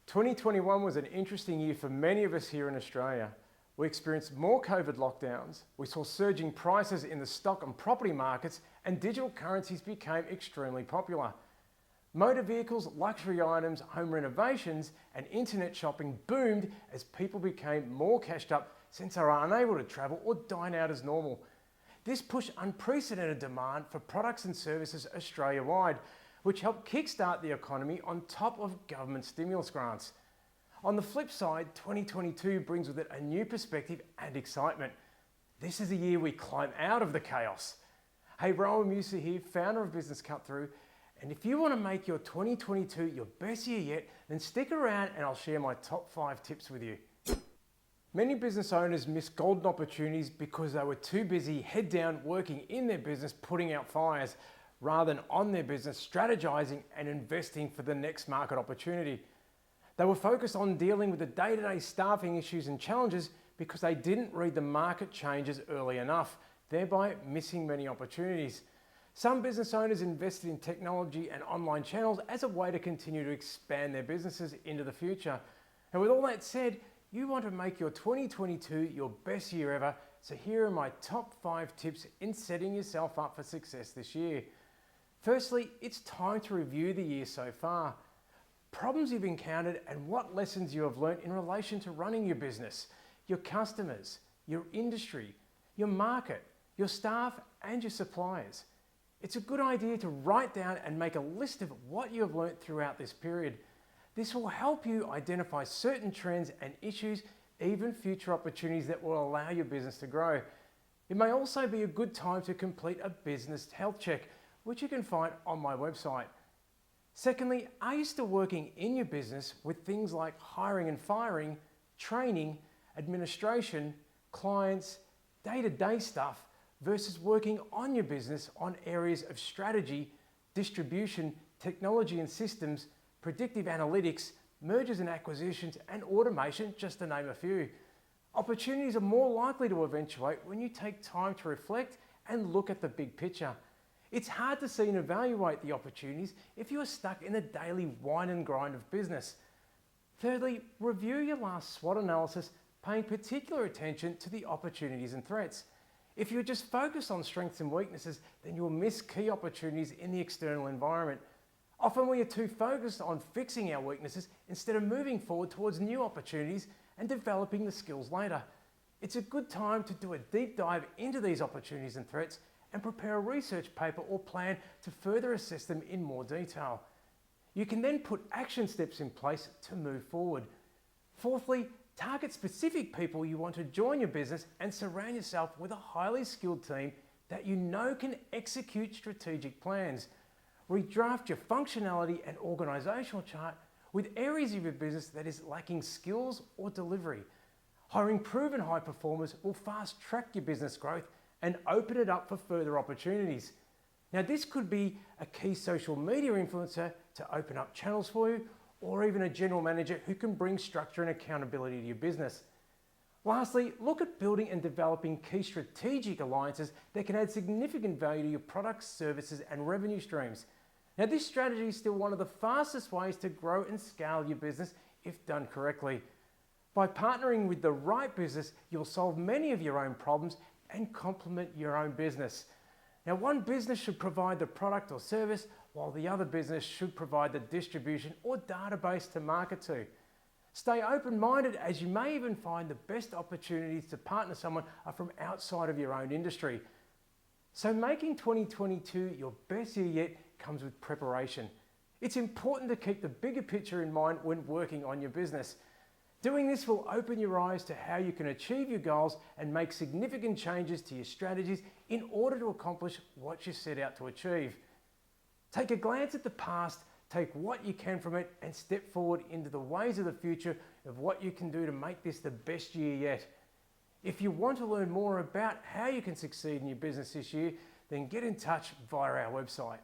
2021 was an interesting year for many of us here in Australia. We experienced more COVID lockdowns, we saw surging prices in the stock and property markets, and digital currencies became extremely popular. Motor vehicles, luxury items, home renovations, and internet shopping boomed as people became more cashed up since they were unable to travel or dine out as normal. This pushed unprecedented demand for products and services Australia-wide, which helped kickstart the economy on top of government stimulus grants. On the flip side, 2022 brings with it a new perspective and excitement. This is a year we climb out of the chaos. Hey, Rowan Musa here, founder of Business Cut Through, and if you want to make your 2022 your best year yet, then stick around and I'll share my top 5 tips with you. Many business owners miss golden opportunities because they were too busy head down working in their business putting out fires, rather than on their business strategizing and investing for the next market opportunity. They were focused on dealing with the day-to-day staffing issues and challenges because they didn't read the market changes early enough, thereby missing many opportunities. Some business owners invested in technology and online channels as a way to continue to expand their businesses into the future. And with all that said, you want to make your 2022 your best year ever, so here are my top 5 tips in setting yourself up for success this year. Firstly, it's time to review the year so far. Problems you've encountered and what lessons you have learned in relation to running your business, your customers, your industry, your market, your staff and your suppliers. It's a good idea to write down and make a list of what you have learnt throughout this period. This will help you identify certain trends and issues, even future opportunities that will allow your business to grow. It may also be a good time to complete a business health check, which you can find on my website. Secondly, are you still working in your business with things like hiring and firing, training, administration, clients, day-to-day stuff, versus working on your business on areas of strategy, distribution, technology and systems, predictive analytics, mergers and acquisitions, and automation, just to name a few? Opportunities are more likely to eventuate when you take time to reflect and look at the big picture. It's hard to see and evaluate the opportunities if you are stuck in the daily whine and grind of business. Thirdly, review your last SWOT analysis, paying particular attention to the opportunities and threats. If you're just focused on strengths and weaknesses, then you'll miss key opportunities in the external environment. Often we are too focused on fixing our weaknesses instead of moving forward towards new opportunities and developing the skills later. It's a good time to do a deep dive into these opportunities and threats and prepare a research paper or plan to further assess them in more detail. You can then put action steps in place to move forward. Fourthly, target specific people you want to join your business and surround yourself with a highly skilled team that you know can execute strategic plans. Redraft your functionality and organizational chart with areas of your business that is lacking skills or delivery. Hiring proven high performers will fast track your business growth and open it up for further opportunities. Now, this could be a key social media influencer to open up channels for you, or even a general manager who can bring structure and accountability to your business. Lastly, look at building and developing key strategic alliances that can add significant value to your products, services, and revenue streams. Now, this strategy is still one of the fastest ways to grow and scale your business if done correctly. By partnering with the right business, you'll solve many of your own problems and complement your own business. Now, one business should provide the product or service, while the other business should provide the distribution or database to market to. Stay open-minded, as you may even find the best opportunities to partner someone are from outside of your own industry. So making 2022 your best year yet comes with preparation. It's important to keep the bigger picture in mind when working on your business. Doing this will open your eyes to how you can achieve your goals and make significant changes to your strategies in order to accomplish what you set out to achieve. Take a glance at the past, take what you can from it, and step forward into the ways of the future of what you can do to make this the best year yet. If you want to learn more about how you can succeed in your business this year, then get in touch via our website.